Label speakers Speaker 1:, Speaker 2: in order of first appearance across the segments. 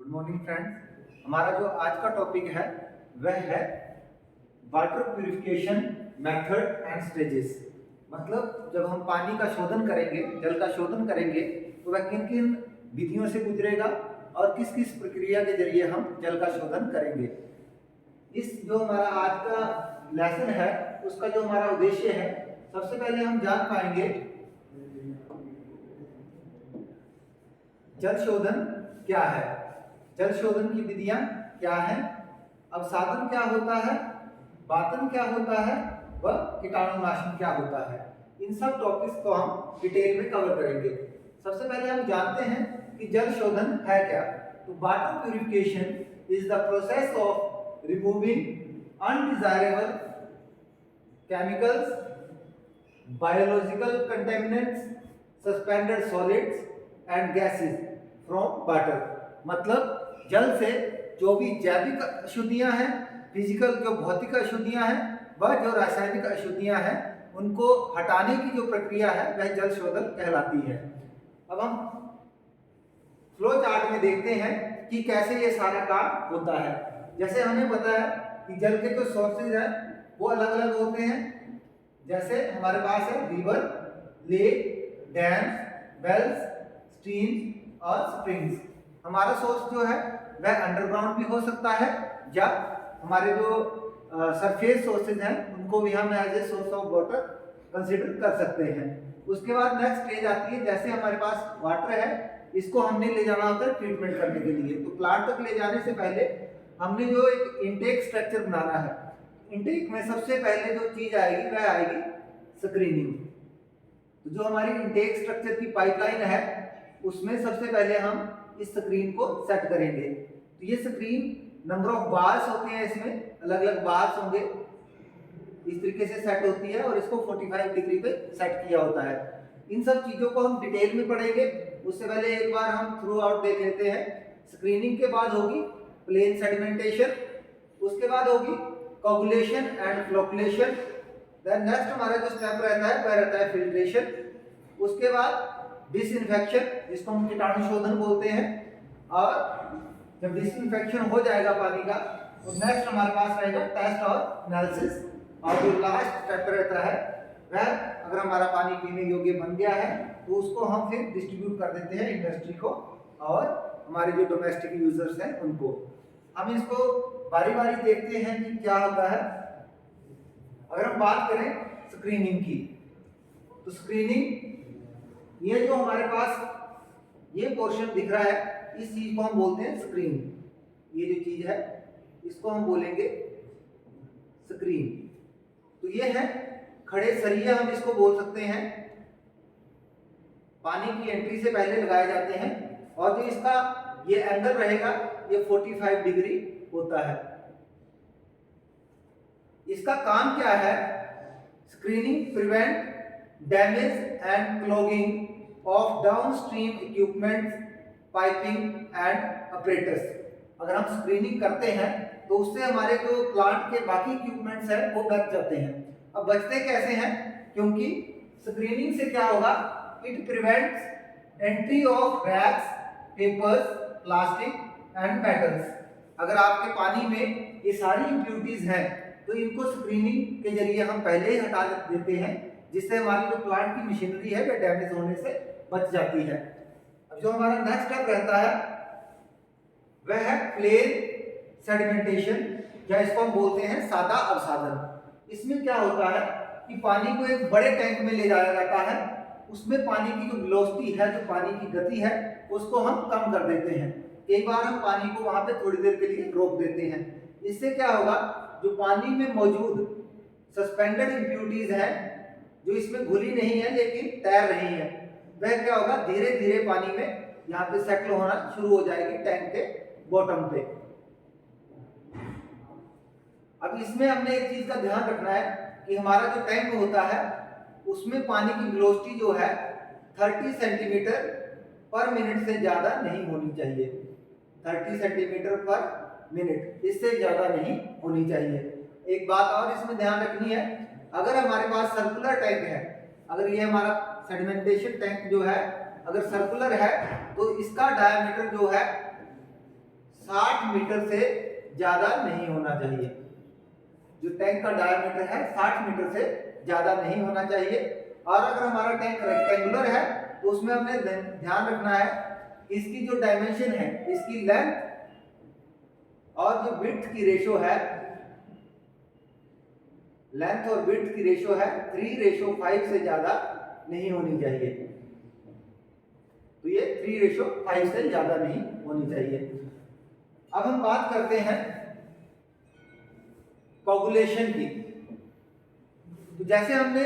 Speaker 1: Good morning friends. हमारा जो आज का टॉपिक है वह है water purification method and stages. मतलब जब हम पानी का शोधन करेंगे, जल का शोधन करेंगे, तो वह किन किन विधियों से गुजरेगा और किस किस प्रक्रिया के जरिए हम जल का शोधन करेंगे। इस जो हमारा आज का लेसन है उसका जो हमारा उद्देश्य है, सबसे पहले हम जान पाएंगे जल शोधन क्या है, जल शोधन की विधियां क्या है, अवसादन क्या होता है, बातन क्या होता है, व कीटाणुनाशन क्या होता है। इन सब टॉपिक्स को हम डिटेल में कवर करेंगे। सबसे पहले हम जानते हैं कि जल शोधन है क्या। तो water purification is the process of removing undesirable chemicals, biological contaminants, suspended solids and gases from water। मतलब जल से जो भी जैविक अशुद्धियां हैं, फिजिकल जो भौतिक अशुद्धियां हैं, वह जो रासायनिक अशुद्धियां हैं, उनको हटाने की जो प्रक्रिया है वह जल शोधन कहलाती है। अब हम फ्लो चार्ट में देखते हैं कि कैसे ये सारा काम होता है। जैसे हमें पता है कि जल के जो सोर्सेज हैं वो अलग अलग होते हैं। जैसे हमारे पास है river, lake, dams, wells, streams और स्प्रिंग्स। हमारा सोर्स जो है वह अंडरग्राउंड भी हो सकता है, या हमारे जो सरफेस सोर्सेज हैं उनको भी हम as a source of water consider कर सकते हैं। उसके बाद नेक्स्ट स्टेज आती है, जैसे हमारे पास वाटर है, इसको हमने ले जाना होता है ट्रीटमेंट करने के लिए। तो प्लांट तक ले जाने से पहले हमने जो एक इनटेक स्ट्रक्चर बनाना है। इनटेक में सबसे पहले जो चीज आएगी वह आएगी स्क्रीनिंग। तो जो हमारी इनटेक स्ट्रक्चर की पाइपलाइन है उसमें सबसे पहले हम इस स्क्रीन को सेट करेंगे। तो ये स्क्रीन नंबर ऑफ बार्स होते हैं, इसमें अलग अलग बार्स होंगे, इस तरीके से सेट होती है और इसको 45 डिग्री पे सेट किया होता है। इन सब चीजों को हम डिटेल में पढ़ेंगे। उससे पहले एक बार हम थ्रू आउट देख लेते हैं। स्क्रीनिंग के बाद होगी प्लेन सेडिमेंटेशन, उसके बाद होगी coagulation and flocculation. Then next हमारा जो स्टेप रहता है वह रहता है फिल्ट्रेशन। उसके बाद डिसइंफेक्शन, जिसको हम कीटाणु शोधन बोलते हैं। और जब डिसइंफेक्शन हो जाएगा पानी का, तो नेक्स्ट हमारे पास रहेगा टेस्ट और एनालिसिस। और जो लास्ट स्टेप रहता है वह, अगर हमारा पानी पीने योग्य बन गया है तो उसको हम फिर डिस्ट्रीब्यूट कर देते हैं इंडस्ट्री को और हमारे जो डोमेस्टिक यूजर्स हैं उनको। हम इसको बारी बारी देखते हैं कि क्या होता है। अगर हम बात करें स्क्रीनिंग की, तो स्क्रीनिंग, ये जो हमारे पास ये पोर्शन दिख रहा है, इस चीज को हम बोलते हैं स्क्रीन। ये जो चीज है इसको हम बोलेंगे स्क्रीन। तो ये है खड़े सरिया, हम इसको बोल सकते हैं, पानी की एंट्री से पहले लगाए जाते हैं। और जो इसका ये एंगल रहेगा ये 45 डिग्री होता है। इसका काम क्या है? Screening prevent damage and clogging of downstream equipments, piping and apparatus. अगर हम स्क्रीनिंग करते हैं तो उससे हमारे जो प्लांट के बाकी इक्विपमेंट्स हैं वो बच जाते हैं। अब बचते कैसे हैं? क्योंकि स्क्रीनिंग से क्या होगा, it prevents entry of rags, papers, plastic and metals. अगर आपके पानी में ये सारी इम्प्यूरिटीज हैं तो इनको स्क्रीनिंग के जरिए हम पहले ही हटा देते हैं, जिससे हमारी जो प्लांट की मशीनरी है वह डैमेज होने से बच जाती है। अब जो हमारा नेक्स्ट स्टेप रहता है वह है प्लेन सेडिमेंटेशन, या इसको हम बोलते हैं सादा अवसादन। इसमें क्या होता है कि पानी को एक बड़े टैंक में ले जाया जाता है, उसमें पानी की जो वेलोसिटी है, जो पानी की गति है, उसको हम कम कर देते हैं। एक बार हम पानी को वहां पे थोड़ी देर के लिए रोक देते हैं। इससे क्या होगा, जो पानी में मौजूद सस्पेंडेड इम्प्यूरिटीज हैं, जो इसमें घुली नहीं है लेकिन तैर रही है, वह क्या होगा, धीरे धीरे पानी में यहाँ पे सेटल होना शुरू हो जाएगी टैंक के बॉटम पे। अब इसमें हमने एक चीज का ध्यान रखना है कि हमारा जो टैंक होता है उसमें पानी की वेलोसिटी जो है 30 सेंटीमीटर पर मिनट से ज्यादा नहीं होनी चाहिए। 30 सेंटीमीटर पर मिनट, इससे ज्यादा नहीं होनी चाहिए। एक बात और इसमें ध्यान रखनी है, अगर हमारे पास सर्कुलर टैंक है, अगर ये हमारा सेडिमेंटेशन टैंक जो है अगर सर्कुलर है तो इसका डायमीटर जो है 60 मीटर से ज्यादा नहीं होना चाहिए। जो टैंक का डायमीटर है 60 मीटर से ज्यादा नहीं होना चाहिए। और अगर हमारा टैंक रेक्टेंगुलर है तो उसमें हमें ध्यान रखना है इसकी जो डायमेंशन है, इसकी लेंथ और जो विड्थ की रेशो है, लेंथ और विड्थ की रेशो है 3:5 से ज्यादा नहीं होनी चाहिए। तो ये 3:5 से ज्यादा नहीं होनी चाहिए। अब हम बात करते हैं कोगुलेशन की। तो जैसे हमने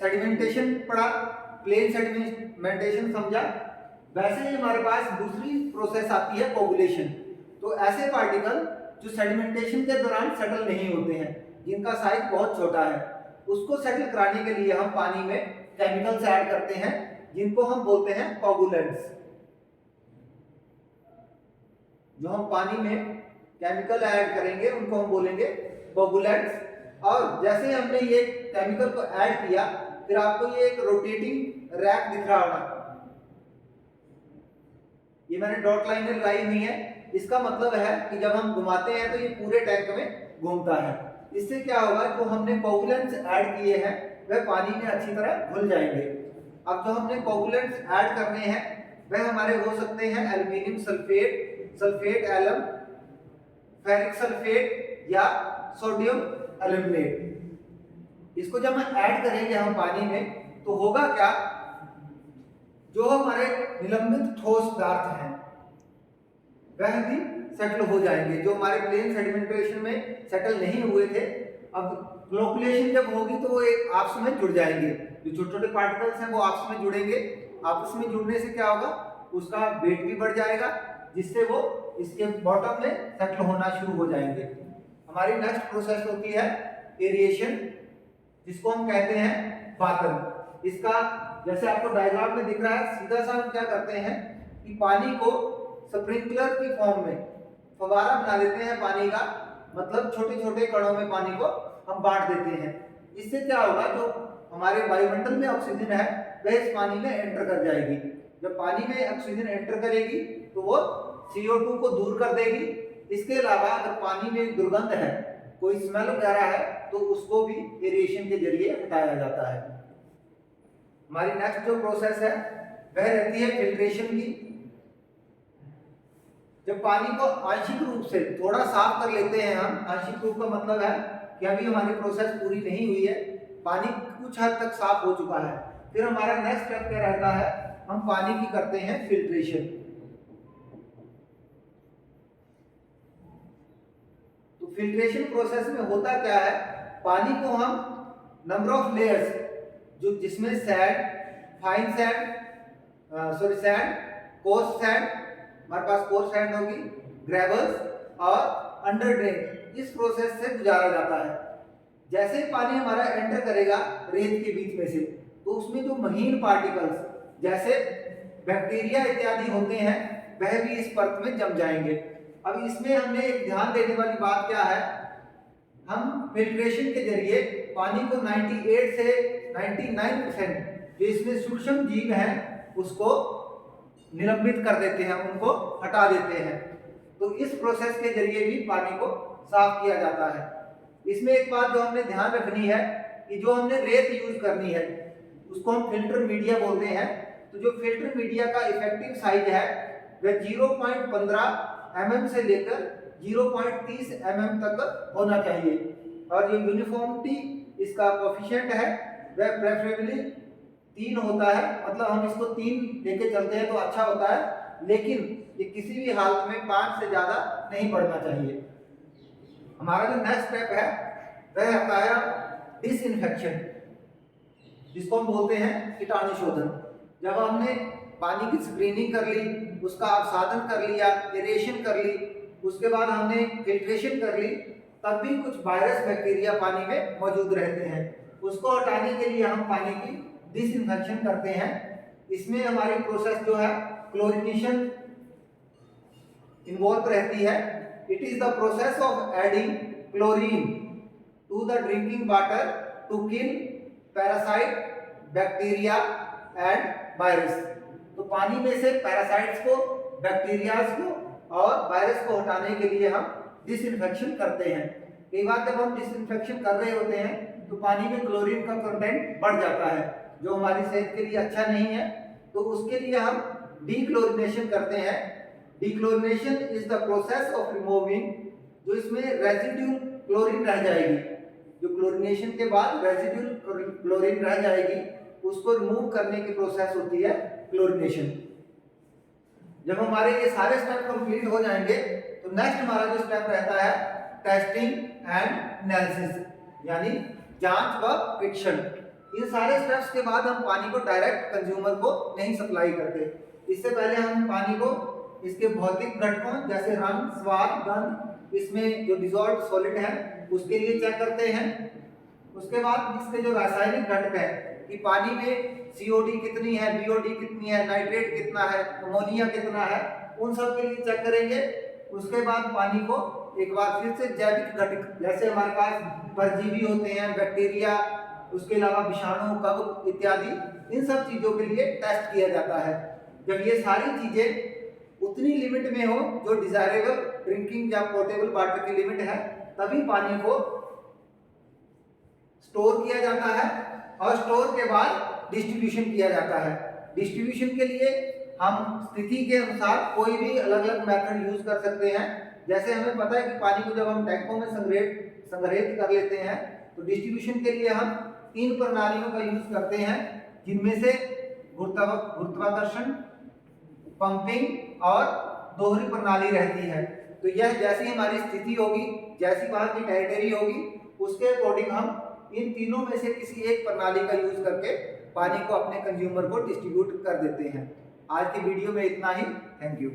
Speaker 1: सेडिमेंटेशन पढ़ा, प्लेन सेडिमेंटेशन समझा, वैसे ही हमारे पास दूसरी प्रोसेस आती है कोगुलेशन। तो ऐसे पार्टिकल जो सेडिमेंटेशन के दौरान सेटल नहीं होते हैं, जिनका साइज बहुत छोटा है, उसको सेटल कराने के लिए हम पानी में केमिकल्स ऐड करते हैं जिनको हम बोलते हैं कोगुलेंट्स। जो हम पानी में केमिकल ऐड करेंगे उनको हम बोलेंगे कोगुलेंट्स। और जैसे हमने ये केमिकल को ऐड किया, फिर आपको ये एक रोटेटिंग रैक दिख रहा होगा। ये मैंने डॉट लाइन में लगाई हुई है। इसका मतलब है कि जब हम घुमाते हैं तो ये पूरे टैंक में घूमता है। इससे क्या होगा, जो हमने कोगुलेंट्स ऐड किए हैं वह पानी में अच्छी तरह घुल जाएंगे। अब जो हमने कोगुलेंट्स ऐड करने हैं वह हमारे हो सकते हैं aluminium sulphate, sulphate alum, ferric sulphate या सोडियम एल्यूमिनेट। इसको जब हम ऐड करेंगे हम पानी में तो होगा क्या, जो हमारे निलंबित ठोस पदार्थ हैं वह भी सेटल हो जाएंगे। जो हमारे प्लेन सेडिमेंटेशन में सेटल नहीं हुए थे, अब फ्लोकुलेशन जब होगी तो वो एक आपस में जुड़ जाएंगे। जो छोटे छोटे पार्टिकल्स हैं वो आपस में जुड़ेंगे। आपस में जुड़ने से क्या होगा, उसका वेट भी बढ़ जाएगा, जिससे वो इसके बॉटम में सेटल होना शुरू हो जाएंगे। हमारी नेक्स्ट प्रोसेस होती है एरिएशन, जिसको हम कहते हैं बातन। इसका जैसे आपको डायग्राम में दिख रहा है, सीधा सा हम क्या करते हैं कि पानी को स्प्रिंकलर की फॉर्म में फवारा बना देते हैं पानी का, मतलब छोटे छोटे कणों में पानी को हम बांट देते हैं। इससे क्या होगा, जो हमारे वायुमंडल में ऑक्सीजन है वह इस पानी में एंटर कर जाएगी। जब पानी में ऑक्सीजन एंटर करेगी तो वो CO2 को दूर कर देगी। इसके अलावा अगर पानी में दुर्गंध है, कोई स्मेल वगैरह है, तो उसको भी एरिएशन के जरिए हटाया जाता है। हमारी नेक्स्ट जो प्रोसेस है वह रहती है फिल्ट्रेशन की। जब पानी को आंशिक रूप से थोड़ा साफ कर लेते हैं हम, आंशिक रूप का मतलब है कि अभी हमारी प्रोसेस पूरी नहीं हुई है, पानी कुछ हद तक साफ हो चुका है, फिर हमारा नेक्स्ट स्टेप क्या रहता है, हम पानी की करते हैं फिल्ट्रेशन। तो फिल्ट्रेशन प्रोसेस में होता क्या है, पानी को हम नंबर ऑफ लेयर्स, जो जिसमें sand, fine sand, sand, coarse sand, हमारे पास कोर्स सैंड होगी, ग्रेवल्स और अंडर ड्रेन, इस प्रोसेस से गुजारा जाता है। जैसे ही पानी हमारा एंटर करेगा रेत के बीच में से, तो उसमें जो महीन पार्टिकल्स जैसे बैक्टीरिया इत्यादि होते हैं वह भी इस परत में जम जाएंगे। अब इसमें हमने एक ध्यान देने वाली बात क्या है, हम फिल्ट्रेशन के जरिए पानी को 98 से 99% जो इसमें सूक्ष्म जीव हैं उसको निलंबित कर देते हैं, उनको हटा देते हैं। तो इस प्रोसेस के जरिए भी पानी को साफ किया जाता है। इसमें एक बात जो हमने ध्यान रखनी है कि जो हमने रेत यूज करनी है उसको हम फिल्टर मीडिया बोलते हैं। तो जो फिल्टर मीडिया का इफेक्टिव साइज है वह 0.15 mm से लेकर 0.30 mm तक होना चाहिए। और ये यूनिफॉर्मिटी इसका कोफिशिएंट है वह प्रेफरेबली 3 होता है, मतलब हम इसको 3 लेके चलते हैं तो अच्छा होता है, लेकिन ये किसी भी हालत में 5 से ज्यादा नहीं बढ़ना चाहिए। हमारा जो नेक्स्ट स्टेप है वह आता है डिसइंफेक्शन, जिसको हम बोलते हैं कीटाणु शोधन। जब हमने पानी की स्क्रीनिंग कर ली, उसका अपसाधन कर लिया, एरेशन कर ली, उसके बाद हमने फिल्ट्रेशन कर ली, तब भी कुछ वायरस बैक्टीरिया पानी में मौजूद रहते हैं। उसको हटाने के लिए हम पानी की डिसइंफेक्शन करते हैं। इसमें हमारी प्रोसेस जो है क्लोरीनेशन इन्वॉल्व रहती है। It is the process of adding chlorine to the drinking water to kill parasite, bacteria and virus. तो पानी में से पैरासाइट्स को, बैक्टीरियाज को और वायरस को हटाने के लिए हम डिसइंफेक्शन करते हैं। कई बार जब हम डिसइंफेक्शन कर रहे होते हैं तो पानी में क्लोरीन का कंटेंट बढ़ जाता है, जो हमारी सेहत के लिए अच्छा नहीं है। तो उसके लिए हम डीक्लोरिनेशन करते हैं। Dechlorination is the process of removing, जो इसमें रेजिड्यूल क्लोरीन रह जाएगी, जो क्लोरिनेशन के बाद रेजिड्यूल क्लोरीन रह जाएगी, उसको रिमूव करने की प्रोसेस होती है क्लोरिनेशन। जब हमारे ये सारे स्टेप कंप्लीट हो जाएंगे तो नेक्स्ट हमारा जो स्टेप रहता है टेस्टिंग एंड एनालिसिस, यानी जांच व परीक्षण। इन सारे स्टेप्स के बाद हम पानी को डायरेक्ट कंज्यूमर को नहीं सप्लाई करते। इससे पहले हम पानी को इसके भौतिक घटकों जैसे रंग, स्वाद, गंध, इसमें जो डिसॉल्व्ड सॉलिड है उसके लिए चेक करते हैं। उसके बाद इसके जो रासायनिक घटक है कि पानी में COD कितनी है, BOD कितनी है, नाइट्रेट कितना है, अमोनिया कितना है, उन सब के लिए चेक करेंगे। उसके बाद पानी को एक बार फिर से जैविक घटक जैसे हमारे पास परजीवी होते हैं, बैक्टीरिया, उसके अलावा विषाणु, कवक इत्यादि, इन सब चीजों के लिए टेस्ट किया जाता है। जब ये सारी चीजें उतनी लिमिट में हो जो डिजायरेबल ड्रिंकिंग या पोर्टेबल वाटर की लिमिट है, तभी पानी को स्टोर किया जाता है और स्टोर के बाद डिस्ट्रीब्यूशन किया जाता है। डिस्ट्रीब्यूशन के लिए हम स्थिति के अनुसार कोई भी अलग अलग मेथड यूज कर सकते हैं। जैसे हमें पता है कि पानी को जब हम टैंकों में संग्रहित कर लेते हैं तो डिस्ट्रीब्यूशन के लिए हम 3 प्रणालियों का यूज करते हैं, जिनमें से गुरुत्वाकर्षण, पंपिंग और दोहरी प्रणाली रहती है। तो यह जैसी हमारी स्थिति होगी, जैसी वहां की टेरिटरी होगी, उसके अकॉर्डिंग हम इन तीनों में से किसी एक प्रणाली का यूज करके पानी को अपने कंज्यूमर को डिस्ट्रीब्यूट कर देते हैं। आज की वीडियो में इतना ही। Thank you.